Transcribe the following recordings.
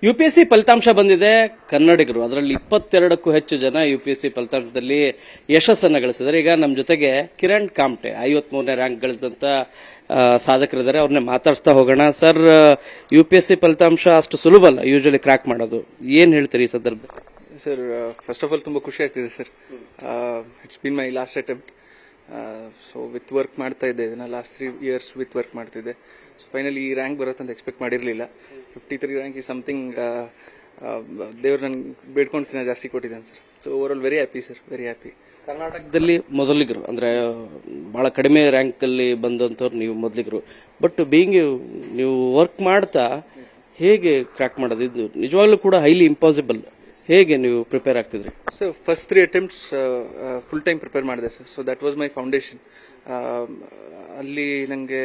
UPSC ಫಲಿತಾಂಶ ಬಂದಿದೆ. ಕನ್ನಡಿಗರು ಅದರಲ್ಲಿ 22ಕ್ಕೂ ಹೆಚ್ಚು ಜನ UPSC ಫಲಿತಾಂಶದಲ್ಲಿ ಯಶಸ್ಸನ್ನು ಗಳಿಸಿದ್ದಾರೆ. ಈಗ ನಮ್ಮ ಜೊತೆಗೆ ಕಿರಣ್ ಕಾಮ್ಟೆ 53ನೇ ರ್ಯಾಂಕ್ ಗಳಿಸಿದಂತ ಸಾಧಕರಿದ್ದಾರೆ. ಅವ್ರನ್ನೇ ಮಾತಾಡ್ಸ್ತಾ ಹೋಗೋಣ. ಸರ್, UPSC ಫಲಿತಾಂಶ ಅಷ್ಟು ಸುಲಭ ಅಲ್ಲ ಯೂಶಲಿ ಕ್ರ್ಯಾಕ್ ಮಾಡೋದು. ಏನ್ ಹೇಳ್ತೀರಿ ಈ ಸಂದರ್ಭದಲ್ಲಿ? ಸರ್, ಫಸ್ಟ್ ಆಫ್ ಆಲ್ ತುಂಬಾ ಖುಷಿ ಆಗ್ತಿದೆ sir. It's been my last attempt. So with work ಮಾಡ್ತಾ ಇದ್ದೆ, ಇದನ್ನ ಲಾಸ್ಟ್ 3 years ವಿತ್ ವರ್ಕ್ ಮಾಡ್ತಿದ್ದೆ. ಸೊ ಫೈನಲಿ ಈ ರ್ಯಾಂಕ್ ಬರುತ್ತೆ ಅಂತ ಎಕ್ಸ್ಪೆಕ್ಟ್ ಮಾಡಿರಲಿಲ್ಲ. 53 ರ್ಯಾಂಕ್ ಈ ಸಮಥಿಂಗ್ ದೇವ್ರು ನನ್ಗೆ ಬೇಡ್ಕೊಂಡ್ಕಿಂತ ಜಾಸ್ತಿ ಕೊಟ್ಟಿದ್ದಾನೆ sir. So over all very happy sir, very happy. ಕರ್ನಾಟಕದಲ್ಲಿ ಮೊದಲಿಗರು ಅಂದ್ರೆ ಬಹಳ ಕಡಿಮೆ ರ್ಯಾಂಕ್ ಅಲ್ಲಿ ಬಂದಂತವ್ರು ನೀವು ಮೊದಲಿಗರು. ಬಟ್ ಬೀಯಿಂಗ್ ನೀವು ವರ್ಕ್ ಮಾಡ್ತಾ ಹೇಗೆ ಕ್ರ್ಯಾಕ್ ಮಾಡೋದು? ಇದು ನಿಜವಾಗ್ಲೂ ಕೂಡ ಹೈಲಿ ಇಂಪಾಸಿಬಲ್. ಹೇಗೆ ನೀವು ಪ್ರಿಪೇರ್ ಆಗ್ತಿದ್ರಿ? So first 3 attempts full time prepare ಮಾಡಿದೆ sir. So that was my foundation. ಅಲ್ಲಿ ನನಗೆ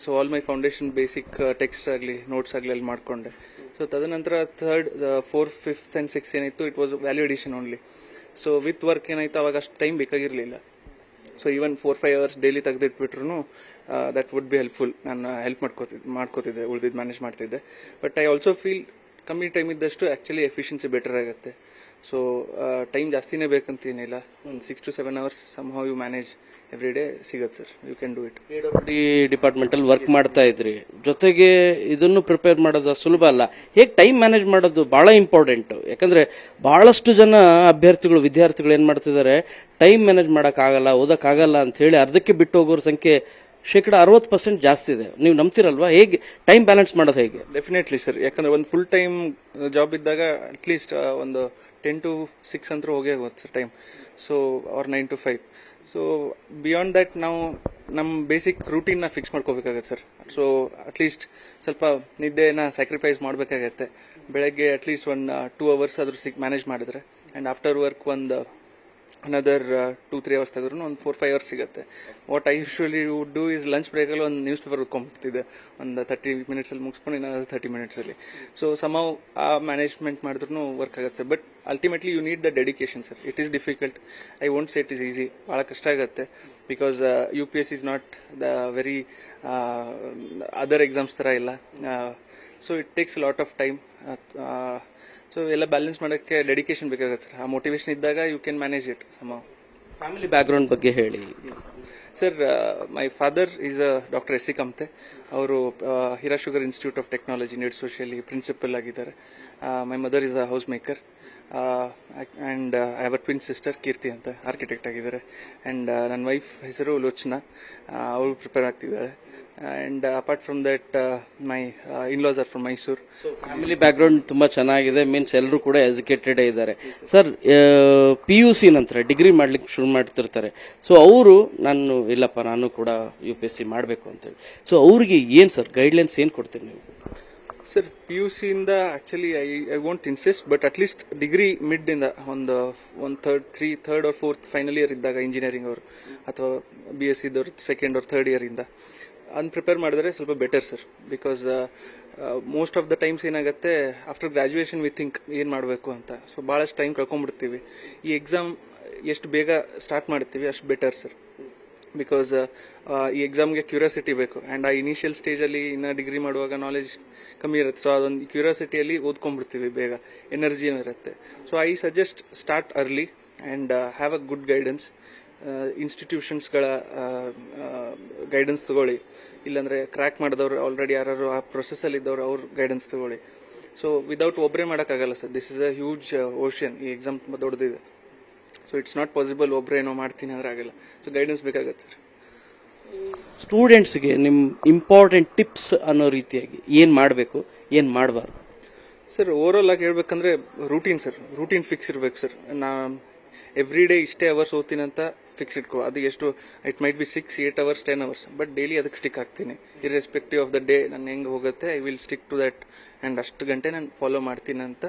so all my foundation basic text ಆಗಲಿ ನೋಟ್ಸ್ ಆಗಲಿ ಅಲ್ಲಿ ಮಾಡಿಕೊಂಡೆ. ಸೊ ತದನಂತರ 3rd, 4th, 5th and 6th ಏನಾಯಿತು, it was value addition only. So with work ಏನಾಯಿತು, ಅವಾಗ ಅಷ್ಟು ಟೈಮ್ ಬೇಕಾಗಿರಲಿಲ್ಲ. ಸೊ ಈವನ್ 4-5 hours ಡೈಲಿ ತೆಗೆದಿಟ್ಬಿಟ್ರು ದಟ್ ವುಡ್ ಬಿ ಹೆಲ್ಪ್ಫುಲ್. ನಾನು ಹೆಲ್ಪ್ ಮಾಡ್ಕೋತಿದ್ದೆ, ಉಳಿದಿದ್ದು ಮ್ಯಾನೇಜ್ ಮಾಡ್ತಿದ್ದೆ. ಬಟ್ ಐ ಆಲ್ಸೋ ಫೀಲ್ ಕಮ್ಮಿ ಟೈಮ್ ಇದ್ದಷ್ಟು ಆಕ್ಚುಲಿ ಎಫಿಷಿಯನ್ಸಿ ಬೆಟರ್ ಆಗುತ್ತೆ. ಸೊ ಟೈಮ್ ಜಾಸ್ತಿನೇ ಬೇಕಂತೇನಿಲ್ಲ. ಒಂದು 6 to 7 hours somehow you manage every day ಸಿಗತ್ತೆ sir. You can do it. Department ಅಲ್ಲಿ ವರ್ಕ್ ಮಾಡ್ತಾ ಇದ್ರಿ, ಜೊತೆಗೆ ಇದನ್ನು ಪ್ರಿಪೇರ್ ಮಾಡೋದು ಸುಲಭ ಅಲ್ಲ. ಹೇಗೆ ಟೈಮ್ ಮ್ಯಾನೇಜ್ ಮಾಡೋದು ಬಹಳ ಇಂಪಾರ್ಟೆಂಟ್. ಯಾಕಂದ್ರೆ ಬಹಳಷ್ಟು ಜನ ವಿದ್ಯಾರ್ಥಿಗಳು ಏನ್ ಮಾಡ್ತಿದ್ದಾರೆ, ಟೈಮ್ ಮ್ಯಾನೇಜ್ ಮಾಡಕ್ಕಾಗಲ್ಲ, ಓದಕ್ಕಾಗಲ್ಲ ಅಂತ ಹೇಳಿ ಅರ್ಧಕ್ಕೆ ಬಿಟ್ಟು ಹೋಗೋರ ಸಂಖ್ಯೆ 60% ಜಾಸ್ತಿ ಇದೆ. ನೀವು ನಂಬ್ತಿರಲ್ವಾ? ಹೇಗೆ ಟೈಮ್ ಬ್ಯಾಲೆನ್ಸ್ ಮಾಡೋದು ಹೇಗೆ? Definitely sir. ಯಾಕಂದ್ರೆ ಒಂದು ಫುಲ್ ಟೈಮ್ ಜಾಬ್ ಇದ್ದಾಗ ಅಟ್ಲೀಸ್ಟ್ ಒಂದು 10 to 6 ಅಂತೂ ಹೋಗೇ ಹೋಗುತ್ತೆ sir time. So or 9 to 5. So beyond that ನಾವು ನಮ್ಮ ಬೇಸಿಕ್ ರೂಟೀನ್ ನ ಫಿಕ್ಸ್ ಮಾಡ್ಕೋಬೇಕಾಗತ್ತೆ ಸರ್. ಸೊ ಅಟ್ಲೀಸ್ಟ್ ಸ್ವಲ್ಪ ನಿದ್ದೆನ ಸ್ಯಾಕ್ರಿಫೈಸ್ ಮಾಡಬೇಕಾಗತ್ತೆ. ಬೆಳಗ್ಗೆ ಅಟ್ಲೀಸ್ಟ್ 1-2 hours ಆದ್ರೂ ಮ್ಯಾನೇಜ್ ಮಾಡಿದ್ರೆ, ಅಂಡ್ ಆಫ್ಟರ್ ವರ್ಕ್ ಒಂದು ಅನದರ್ 2-3 hours ತೆಗೆದ್ರು ಒಂದು 4-5 hours ಸಿಗುತ್ತೆ. What I usually would do is lunch ಬ್ರೇಕಲ್ಲಿ ಒಂದು ನ್ಯೂಸ್ ಪೇಪರ್ ಓದ್ಕೊಂಡ್ಬಿಡ್ತಿದ್ದೆ. ಒಂದು 30 minutes ಅಲ್ಲಿ ಮುಗಿಸ್ಕೊಂಡು ಇನ್ನೊಂದು 30 minutes ಅಲ್ಲಿ. ಸೊ ಸಮೌ ಆ ಮ್ಯಾನೇಜ್ಮೆಂಟ್ ಮಾಡಿದ್ರು ವರ್ಕ್ ಆಗುತ್ತೆ ಸರ್. But ultimately you need the dedication sir. It is difficult. I won't say it is easy. ಬಹಳ ಕಷ್ಟ ಆಗುತ್ತೆ. Because UPSC is not the very other exams ತರ ಇಲ್ಲ. So it takes lot of time. So ಎಲ್ಲ balance ಮಾಡೋಕ್ಕೆ dedication ಬೇಕಾಗುತ್ತೆ sir. ಆ motivation ಇದ್ದಾಗ you can manage it some. Family background ಬಗ್ಗೆ ಹೇಳಿ sir. My father is doctor S.C. Kamte. ಅವರು Hira sugar institute of technology need socially principal ಆಗಿದ್ದಾರೆ. My mother is a house maker. And I have a twin sister Keerthi ಅಂತ, architect ಆಗಿದ್ದಾರೆ. And ನನ್ನ wife ಹೆಸರು ಲೋಚನಾ, ಅವಳು prepare ಆಗ್ತಿದ್ದಾಳೆ. And apart from that my in-laws are from Mysuru. Family background ತುಂಬಾ ಚೆನ್ನಾಗಿದೆ. Means ಎಲ್ಲರೂ ಕೂಡ ಎಜುಕೇಟೆಡ್ ಇದ್ದಾರೆ. ಸರ್, PUC ನಂತರ ಡಿಗ್ರಿ ಮಾಡ್ಲಿಕ್ಕೆ ಶುರು ಮಾಡ್ತಿರ್ತಾರೆ. ಸೊ ಅವರು ನಾನು ಕೂಡ UPSC ಮಾಡಬೇಕು ಅಂತೇಳಿ, ಸೊ ಅವ್ರಿಗೆ ಏನ್ ಸರ್ ಗೈಡ್ಲೈನ್ಸ್ ಏನ್ ಕೊಡ್ತೀರಿ ನೀವು? ಸರ್, PUC ಇಂದ actually I won't insist, but at least degree mid ಇಂದ ಒಂದು 3rd or 4th final year ಇದ್ದಾಗ ಇಂಜಿನಿಯರಿಂಗ್ ಅವರು ಅಥವಾ BSc ಇದ್ದವರು 2nd or 3rd year ಇಂದ ಪ್ರಿಪೇರ್ ಮಾಡಿದ್ರೆ ಸ್ವಲ್ಪ better sir. Because most of the times ಏನಾಗುತ್ತೆ, ಆಫ್ಟರ್ ಗ್ರಾಜುಯೇಷನ್ ವಿ ಥಿಂಕ್ ಏನ್ ಮಾಡಬೇಕು ಅಂತ. ಸೊ ಬಹಳಷ್ಟು ಟೈಮ್ ಕಳ್ಕೊಂಡ್ಬಿಡ್ತೀವಿ. ಈ ಎಕ್ಸಾಮ್ ಎಷ್ಟು ಬೇಗ ಸ್ಟಾರ್ಟ್ ಮಾಡ್ತೀವಿ ಅಷ್ಟು ಬೆಟರ್ ಸರ್. ಬಿಕಾಸ್ ಈ ಎಕ್ಸಾಮ್ಗೆ ಕ್ಯೂರಿಯಾಸಿಟಿ ಬೇಕು. ಅಂಡ್ ಆ ಇನಿಷಿಯಲ್ ಸ್ಟೇಜ್ ಅಲ್ಲಿ ಇನ್ನ ಡಿಗ್ರಿ ಮಾಡುವಾಗ ನಾಲೆಜ್ ಕಮ್ಮಿ ಇರುತ್ತೆ. ಸೊ ಅದೊಂದು ಕ್ಯೂರಿಯಾಸಿಟಿಯಲ್ಲಿ ಓದ್ಕೊಂಡ್ಬಿಡ್ತೀವಿ, ಬೇಗ ಎನರ್ಜಿ ಇರುತ್ತೆ. So I suggest start early and have a good guidance. ಇನ್ಸ್ಟಿಟ್ಯೂಷನ್ಸ್ಗಳ ಗೈಡೆನ್ಸ್ ತಗೊಳ್ಳಿ. ಇಲ್ಲಾಂದ್ರೆ ಕ್ರ್ಯಾಕ್ ಮಾಡಿದವರು ಆಲ್ರೆಡಿ ಯಾರು ಆ ಪ್ರೊಸೆಸ್ ಅಲ್ಲಿ ಇದ್ದವರು ಅವ್ರ ಗೈಡೆನ್ಸ್ ತಗೊಳ್ಳಿ. ಸೊ ವಿದೌಟ್ ಒಬ್ಬರೇ ಮಾಡೋಕ್ಕಾಗಲ್ಲ sir. This is a huge ocean. ಈ ಎಕ್ಸಾಮ್ ತುಂಬಾ ದೊಡ್ಡದಿದೆ. ಸೊ ಇಟ್ಸ್ ನಾಟ್ ಪಾಸಿಬಲ್ ಒಬ್ಬರೇನೋ ಮಾಡ್ತೀನಿ ಅಂದ್ರೆ ಆಗಲ್ಲ. ಸೊ ಗೈಡೆನ್ಸ್ ಬೇಕಾಗತ್ತೆ ಸರ್. ಸ್ಟೂಡೆಂಟ್ಸ್ಗೆ ನಿಮ್ ಇಂಪಾರ್ಟೆಂಟ್ ಟಿಪ್ಸ್ ಅನ್ನೋ ರೀತಿಯಾಗಿ ಏನ್ ಮಾಡಬೇಕು, ಏನ್ ಮಾಡಬಾರ್ದು? ಸರ್, ಓವರ್ ಆಲ್ ಆಗಿ ಹೇಳ್ಬೇಕಂದ್ರೆ ರೂಟೀನ್ ಸರ್. ರೂಟೀನ್ ಫಿಕ್ಸ್ ಇರ್ಬೇಕು ಸರ್. ಎವ್ರಿ ಡೇ ಇಷ್ಟೇ ಅವರ್ಸ್ ಓದ್ತೀನಿ ಅಂತ ಫಿಕ್ಸ್ ಇಟ್ಕೋ. ಅದು ಎಷ್ಟು, it might be 6-8 hours 10 hours, but daily ಅದಕ್ಕೆ ಸ್ಟಿಕ್ ಆಗ್ತೀನಿ. ಇರ್ರೆಸ್ಪೆಕ್ಟಿವ್ ಆಫ್ ದ ಡೇ ನಾನು ಹೆಂಗೆ ಹೋಗುತ್ತೆ, I will stick to that. And ಅಷ್ಟು ಗಂಟೆ ನಾನು ಫಾಲೋ ಮಾಡ್ತೀನಿ ಅಂತ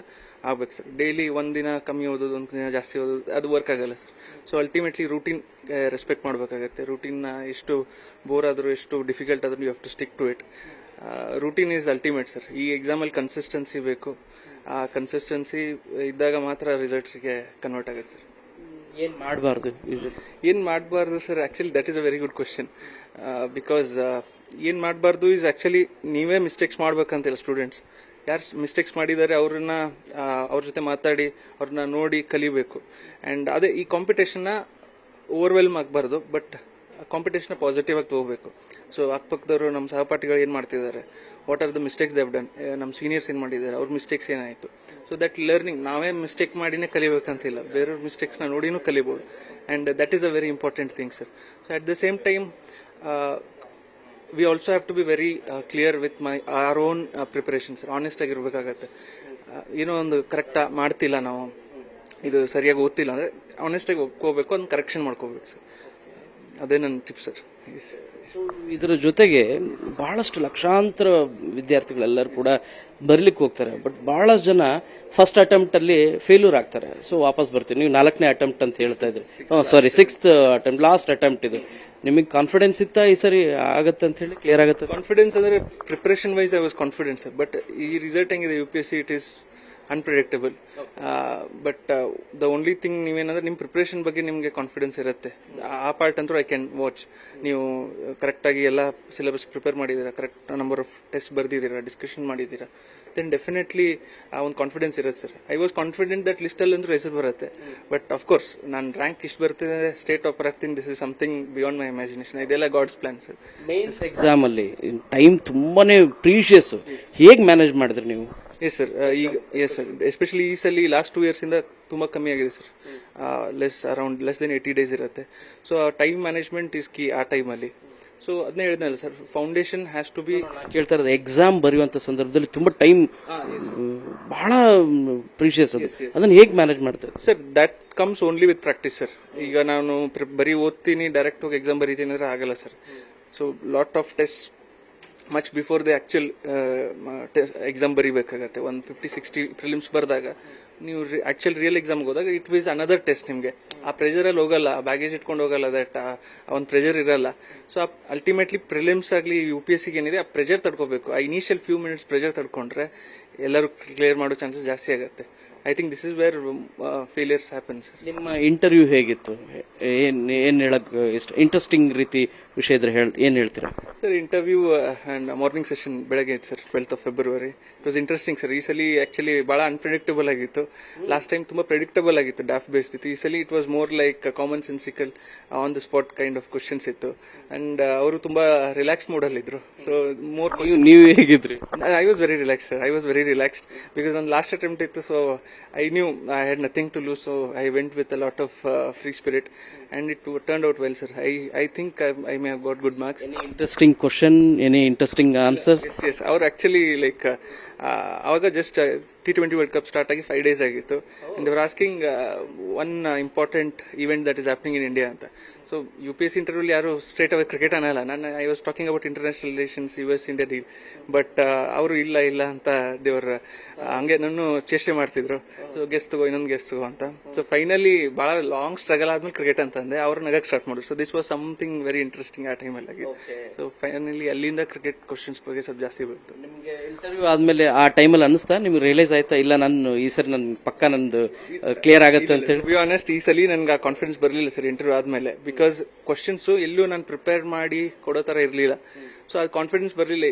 ಆಗ್ಬೇಕು ಸರ್. ಡೈಲಿ ಒಂದಿನ ಕಮ್ಮಿ ಓದೋದು, ಒಂದು ದಿನ ಜಾಸ್ತಿ ಓದೋದು, ಅದು ವರ್ಕ್ ಆಗಲ್ಲ sir. So ultimately routine respect ಮಾಡಬೇಕಾಗತ್ತೆ. ರೂಟೀನ್ ಎಷ್ಟು ಬೋರ್ ಆದರೂ, ಎಷ್ಟು ಡಿಫಿಕಲ್ಟ್ ಆದ್ರೂ you have to stick to it. Routine is ultimate sir. ಈ ಎಕ್ಸಾಮಲ್ಲಿ ಕನ್ಸಿಸ್ಟೆನ್ಸಿ ಬೇಕು. ಆ ಕನ್ಸಿಸ್ಟೆನ್ಸಿ ಇದ್ದಾಗ ಮಾತ್ರ ರಿಸಲ್ಟ್ಸ್ಗೆ ಕನ್ವರ್ಟ್ ಆಗುತ್ತೆ ಸರ್. ಏನ್ ಮಾಡಬಾರ್ದು sir? Actually that is a very good question. Because ಏನ್ ಮಾಡಬಾರ್ದು ಇಸ್ ಆಕ್ಚುಲಿ ನೀವೇ ಮಿಸ್ಟೇಕ್ಸ್ ಮಾಡ್ಬೇಕಂತಿಲ್ಲ ಸ್ಟೂಡೆಂಟ್ಸ್. ಯಾರು ಮಿಸ್ಟೇಕ್ಸ್ ಮಾಡಿದ್ದಾರೆ ಅವ್ರನ್ನ ಅವ್ರ ಜೊತೆ ಮಾತಾಡಿ ಅವ್ರನ್ನ ನೋಡಿ ಕಲಿಬೇಕು. ಆ್ಯಂಡ್ ಅದೇ ಈ ಕಾಂಪಿಟೇಷನ್ನ ಓವರ್ವೆಲ್ಮ್ ಆಗಬಾರ್ದು, ಬಟ್ ಕಾಂಪಿಟೇಷನ್ ಪಾಸಿಟಿವ್ ಆಗಿ ತಗೋಬೇಕು. ಸೊ ಅಕ್ಕಪಕ್ಕದವರು ನಮ್ಮ ಸಹಪಾಠಿಗಳು ಏನು ಮಾಡ್ತಿದ್ದಾರೆ, what are the mistakes they've done, ನಮ್ಮ ಸೀನಿಯರ್ಸ್ ಏನು ಮಾಡಿದ್ದಾರೆ, ಅವ್ರ ಮಿಸ್ಟೇಕ್ಸ್ ಏನಾಯಿತು. ಸೊ ದಟ್ ಲರ್ನಿಂಗ್, ನಾವೇ ಮಿಸ್ಟೇಕ್ ಮಾಡಿನೇ ಕಲಿಬೇಕಂತಿಲ್ಲ, ಬೇರೆಯವ್ರ ಮಿಸ್ಟೇಕ್ಸ್ನ ನೋಡಿನೂ ಕಲಿಬೋದು. And that is a very important thing sir. So at the same time we also have to be very clear with our own preparations. Honest ಆಗಿರ್ಬೇಕಾಗತ್ತೆ. ಏನೋ ಒಂದು ಕರೆಕ್ಟ್ ಮಾಡ್ತಿಲ್ಲ ನಾವು, ಇದು ಸರಿಯಾಗಿ ಓದ್ತಿಲ್ಲ ಅಂದರೆ ಆನೆಸ್ಟಾಗಿ ಒಪ್ಕೋಬೇಕು, ಅದನ್ನ ಕರೆಕ್ಷನ್ ಮಾಡ್ಕೋಬೇಕು ಸರ್. ಅದೇ ನನ್ನ ಟಿಪ್ ಸರ್. ಇದರ ಜೊತೆಗೆ ಬಹಳಷ್ಟು ಲಕ್ಷಾಂತರ ವಿದ್ಯಾರ್ಥಿಗಳೆಲ್ಲರೂ ಕೂಡ ಬರ್ಲಿಕ್ಕೆ ಹೋಗ್ತಾರೆ, ಬಟ್ ಬಹಳಷ್ಟು ಜನ ಫಸ್ಟ್ ಅಟೆಂಪ್ಟ್ ಅಲ್ಲಿ ಫೇಲ್ಯೂರ್ ಆಗ್ತಾರೆ. ಸೊ ವಾಪಸ್ ಬರ್ತೀವಿ. ನೀವು 4ನೇ ಅಟೆಂಪ್ಟ್ ಅಂತ ಹೇಳ್ತಾ ಇದ್ರಿ, ಸಾರಿ 6th ಅಟೆಂಪ್ಟ್, ಲಾಸ್ಟ್ ಅಟೆಂಪ್ಟ್ ಇದು. ನಿಮಗೆ ಕಾನ್ಫಿಡೆನ್ಸ್ ಇತ್ತಾ ಈ ಸರಿ ಆಗತ್ತೆ ಅಂತ ಹೇಳಿ, ಕ್ಲಿಯರ್ ಆಗುತ್ತೆ? ಕಾನ್ಫಿಡೆನ್ಸ್ ಅಂದ್ರೆ preparation wise I was confidence sir, but ಈ ರಿಸಲ್ಟ್ ಹೆಂಗಿದೆ UPSC, it is unpredictable. But the only thing ನೀವೇನಂದ್ರೆ ನಿಮ್ಮ ಪ್ರಿಪರೇಷನ್ ಬಗ್ಗೆ ನಿಮಗೆ ಕಾನ್ಫಿಡೆನ್ಸ್ ಇರುತ್ತೆ. ಆ ಪಾರ್ಟ್ ಅಂತೂ ಐ ಕ್ಯಾನ್ ವಾಚ್. ನೀವು ಕರೆಕ್ಟಾಗಿ ಎಲ್ಲ ಸಿಲೆಬಸ್ ಪ್ರಿಪೇರ್ ಮಾಡಿದ್ದೀರಾ, ಕರೆಕ್ಟ್ ನಂಬರ್ ಆಫ್ ಟೆಸ್ಟ್ ಬರ್ದಿದ್ದೀರಾ, ಡಿಸ್ಕಷನ್ ಮಾಡಿದ್ದೀರಾ, ದೆನ್ ಡೆಫಿನೆಟ್ಲಿ ಆ ಒಂದು ಕಾನ್ಫಿಡೆನ್ಸ್ ಇರುತ್ತೆ sir. I was confident that ಲಿಸ್ಟಲ್ಲಿ ಅಂದ್ರೆ ಹೆಸರು ಬರುತ್ತೆ. ಬಟ್ ಅಫ್ಕೋರ್ಸ್ ನಾನು ರ್ಯಾಂಕ್ ಇಷ್ಟು ಬರ್ತಿದೆ, ಸ್ಟೇಟ್ ಟಾಪರ್ ಆಗ್ತೀನಿ, this is something beyond my imagination. ಇದೆಲ್ಲ God's plan sir. Mains exam ಅಲ್ಲಿ ಟೈಮ್ ತುಂಬಾನೇ ಪ್ರೀಶಿಯಸ್. ಹೇಗೆ ಮ್ಯಾನೇಜ್ ಮಾಡಿದ್ರಿ ನೀವು? ಎಸ್ ಸರ್, ಈಗ ಎಸ್ ಸರ್, ಎಸ್ಪೆಷಲಿ ಈ ಸಲ ಲಾಸ್ಟ್ 2 years ಇಂದ ತುಂಬಾ ಕಮ್ಮಿ ಆಗಿದೆ ಸರ್. ಲೆಸ್ ದೆನ್ 80 days ಇರುತ್ತೆ. So time management is key ಆ ಟೈಮಲ್ಲಿ. ಸೊ ಅದನ್ನೇ ಹೇಳಿದ್ನಲ್ಲ sir, foundation has to be. ಕೇಳ್ತಾ ಇರೋದು ಎಕ್ಸಾಮ್ ಬರೆಯುವಂತ ಸಂದರ್ಭದಲ್ಲಿ ತುಂಬಾ ಟೈಮ್ ಬಹಳ ಪ್ರೀಶಿಯಸ್, ಅದನ್ನ ಹೇಗೆ ಮ್ಯಾನೇಜ್ ಮಾಡ್ತಾರೆ sir? That comes only with practice sir. ಈಗ ನಾನು ಬರೀ ಓದ್ತೀನಿ, ಡೈರೆಕ್ಟ್ ಹೋಗಿ ಎಕ್ಸಾಮ್ ಬರೀತೀನಿ ಅಂದ್ರೆ ಆಗಲ್ಲ sir. So lot of test much before the actual exam ಬರೀಬೇಕಾಗತ್ತೆ. 150-60 ಪ್ರಿಲಿಮ್ಸ್ ಬರೆದಾಗ ನೀವು ಆಕ್ಚುಲ್ ರಿಯಲ್ ಎಕ್ಸಾಮ್ಗೆ ಹೋದಾಗ ಇಟ್ ವಿಸ್ ಅನದರ್ ಟೆಸ್ಟ್. ನಿಮಗೆ ಆ ಪ್ರೆಷರಲ್ಲಿ ಹೋಗಲ್ಲ, ಬ್ಯಾಗೇಜ್ ಇಟ್ಕೊಂಡು ಹೋಗಲ್ಲ, ದಟ್ ಒಂದು ಪ್ರೆಷರ್ ಇರಲ್ಲ. ಸೊ ಅಲ್ಟಿಮೇಟ್ಲಿ ಪ್ರಿಲಿಮ್ಸ್ ಆಗಲಿ UPSC ಏನಿದೆ, ಆ ಪ್ರೆಷರ್ ತಡ್ಕೋಬೇಕು. ಆ ಇನಿಷಿಯಲ್ ಫ್ಯೂ ಮಿನಿಟ್ಸ್ ಪ್ರೆಷರ್ ತಡ್ಕೊಂಡ್ರೆ ಎಲ್ಲರೂ ಕ್ಲಿಯರ್ ಮಾಡೋ ಚಾನ್ಸಸ್ ಜಾಸ್ತಿ ಆಗುತ್ತೆ. I think this is where failures happen sir. ನಿಮ್ಮ ಇಂಟರ್ವ್ಯೂ ಹೇಗಿತ್ತು? ಏನ್ ಹೇಳಕ್ ಇಷ್ಟ ಇಂಟ್ರೆಸ್ಟಿಂಗ್ ರೀತಿ ವಿಷಯ ಇದ್ರೆ ಏನ್ ಹೇಳ್ತೀರಾ sir? Interview and morning session ಬೆಳಗ್ಗೆ ಇತ್ತು sir, 12th of February. It was interesting sir. ಈ ಸಲ ಆಕ್ಚುಲಿ ಬಹಳ ಅನ್ಪ್ರೆಡಿಕ್ಟಬಲ್ ಆಗಿತ್ತು. ಲಾಸ್ಟ್ ಟೈಮ್ ತುಂಬಾ ಪ್ರೆಡಿಕ್ಟಬಲ್ ಆಗಿತ್ತು, ಡಾಫ್ ಬೇಸ್ಡ್ ಇತ್ತು. ಈ ಸಲ it was more like common sensical, on the spot kind of questions ಇತ್ತು. ಅಂಡ್ ಅವರು ತುಂಬಾ ರಿಲ್ಯಾಕ್ಸ್ ಮೂಡ್ ಅಲ್ಲಿ ಇದ್ರು. ಸೊ ಮೋರ್ ನೀವು ಹೇಗಿದ್ರಿ? I was very relax sir. I was very relaxed because ನನ್ನ ಲಾಸ್ಟ್ ಅಟೆಂಪ್ಟ್ ಇತ್ತು. So I knew I had nothing to lose, so I went with a lot of free spirit, and it turned out well, sir. I think I may have got good marks. Any interesting question? Any interesting answers? Yes. Our actually like awaga just T20 World Cup start agi 5 days ಆಗಿತ್ತು. And they were asking one important event that is happening in India anta. So UPSC interview ಯಾರು straight away cricket ಅನ್ನಲ್ಲ. ನಾನು I was talking about international relations, US India deal. But ಅವರು ಇಲ್ಲ ಅಂತ ದೇವರ ಹಂಗೆ ನನ್ನ ಚೇಷ್ಟೆ ಮಾಡ್ತಿದ್ರು. ಸೊ ಗೆಸ್ ತಗೋ, ಇನ್ನೊಂದು ಗೆಸ್ ತಗೋ ಅಂತ. ಸೊ ಫೈನಲಿ ಬಹಳ ಲಾಂಗ್ ಸ್ಟ್ರಗಲ್ ಆದ್ಮೇಲೆ ಕ್ರಿಕೆಟ್ ಅಂತಂದೆ, ಅವ್ರು ನಗಕ್ ಸ್ಟಾರ್ಟ್ ಮಾಡಿದ್ರು. So this was something very interesting ಆ ಟೈಮಲ್ಲಿ ಆಗಿದೆ. ಸೊ ಫೈನಲಿ ಅಲ್ಲಿಂದ ಕ್ರಿಕೆಟ್ ಕ್ವಶನ್ಸ್ ಬಗ್ಗೆ ಸ್ವಲ್ಪ ಜಾಸ್ತಿ ಬಂತು. ನಿಮಗೆ ಇಂಟರ್ವ್ಯೂ ಆದ್ಮೇಲೆ ಆ ಟೈಮಲ್ಲಿ ಅನಿಸ್ತಾ ನಿಮ್ಗೆ ರಿಯಲೈಸ್ ಆಯ್ತಾ, ಇಲ್ಲ ನಾನು ಈ ಸರಿ ನನ್ ಪಕ್ಕ ನಂದು ಕ್ಲಿಯರ್ ಆಗುತ್ತೆ ಅಂತ ಹೇಳಿ? ಬಿ ಆನೆಸ್ಟ್, ಈ ಸಲ ನನ್ಗೆ ಆ ಕಾನ್ಫಿಡೆನ್ಸ್ ಬರಲಿಲ್ಲ ಸರ್ ಇಂಟರ್ವ್ಯೂ ಆದ್ಮೇಲೆ. ಬಿಕಾಸ್ ಕ್ವಶನ್ಸ್ ಎಲ್ಲೂ ನಾನು ಪ್ರಿಪೇರ್ ಮಾಡಿ ಕೊಡೋ ತರ ಇರಲಿಲ್ಲ. ಸೊ ಅದು ಕಾನ್ಫಿಡೆನ್ಸ್ ಬರಲಿಲ್ಲ,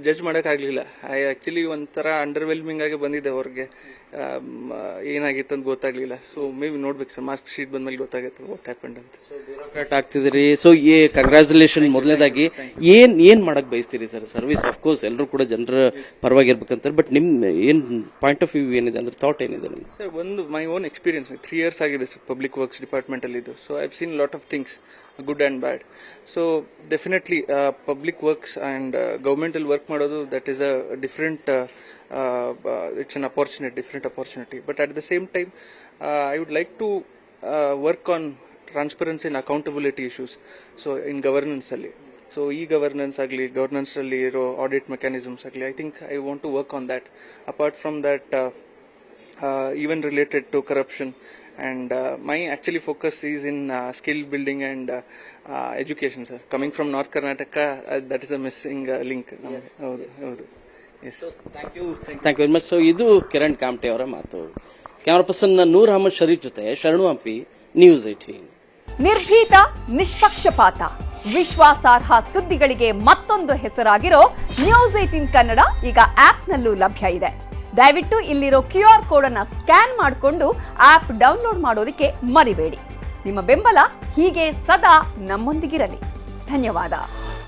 ಜಡ್ಜ್ ಮಾಡೋಕ್ಕಾಗಲಿಲ್ಲ. ಐ ಆಕ್ಚುಲಿ ಒಂಥರ ಅಂಡರ್ವೆಲ್ಮಿಂಗ್ ಆಗಿ ಬಂದಿದ್ದೆ ಅವ್ರಿಗೆ, ಏನಾಗಿತ್ತು ಅಂತ ಗೊತ್ತಾಗ್ಲಿಲ್ಲ. ಸೊ ಮೇ ಬಿ ನೋಡ್ಬೇಕು ಸರ್, ಮಾರ್ಕ್ ಶೀಟ್ ಬಂದ್ಮೇಲೆ ಗೊತ್ತಾಗುತ್ತೆ ವಾಟ್ ಹ್ಯಾಪೆಂಡ್ ಅಂತ. ಬ್ಯೂರೋಕ್ರಾಟ್ ಆಗ್ತಿದ್ರಿ. So congratulation. ಮೊದಲನೇದಾಗಿ ಏನ್ ಮಾಡಕ್ ಬಯಸ್ತೀರಿ ಸರ್? ಸರ್ವಿಸ್ ಅಫ್ಕೋರ್ಸ್ ಎಲ್ಲರೂ ಕೂಡ ಜನರ ಪರವಾಗಿರ್ಬೇಕಂತಾರೆ, ಬಟ್ ನಿಮ್ ಏನ್ ಪಾಯಿಂಟ್ ಆಫ್ ವ್ಯೂ ಏನಿದೆ ಅಂದ್ರೆ ಥಾಟ್ ಏನಿದೆ ನಿಮ್ಗೆ? ಸರ್, ಒಂದು ಮೈ ಓನ್ ಎಕ್ಸ್ಪೀರಿಯನ್ಸ್ 3 years ಆಗಿದೆ ಸರ್ ಪಬ್ಲಿಕ್ ವರ್ಕ್ಸ್ ಡಿಪಾರ್ಟ್ಮೆಂಟ್ ಅಲ್ಲಿ ಇದು. So I have seen lot of things, good and bad. So definitely public works and governmental work ಮಾಡೋದು, that is a different it's an opportunity, different opportunity. But at the same time I would like to work on transparency and accountability issues. So in governance ಅಲ್ಲಿ, so ಈ governance ಆಗಲಿ, governance ಅಲ್ಲಿ ಇರೋ audit mechanisms ಆಗಲಿ, I think I want to work on that. Apart from that, even related to corruption, and my actually focus is in skill building and education, sir. Coming from North Karnataka, that is a missing link. Yes. Yes. So thank you very much. So ಇದು ಕಿರಣ್ ಕಾಮಟೆ ಅವರ ಮಾತು. Camera person ನೂರ್ ಅಹಮದ್ ಶರೀಫ್ ಜೊತೆ ಶರಣು Hampi, news 18. ನಿರ್ಭೀತ, ನಿಷ್ಪಕ್ಷಪಾತ, ವಿಶ್ವಾಸಾರ್ಹ ಸುದ್ದಿಗಳಿಗೆ ಮತ್ತೊಂದು ಹೆಸರಾಗಿರೋ news 18 Kannada ಈಗ ಆಪ್ನಲ್ಲೂ ಲಭ್ಯ ಇದೆ. ದಯವಿಟ್ಟು ಇಲ್ಲಿರೋ QR ಕೋಡ್ ಅನ್ನ ಸ್ಕ್ಯಾನ್ ಮಾಡಿಕೊಂಡು ಆಪ್ ಡೌನ್ಲೋಡ್ ಮಾಡೋದಕ್ಕೆ ಮರಿಬೇಡಿ. ನಿಮ್ಮ ಬೆಂಬಲ ಹೀಗೆ ಸದಾ ನಮ್ಮೊಂದಿಗಿರಲಿ. ಧನ್ಯವಾದ.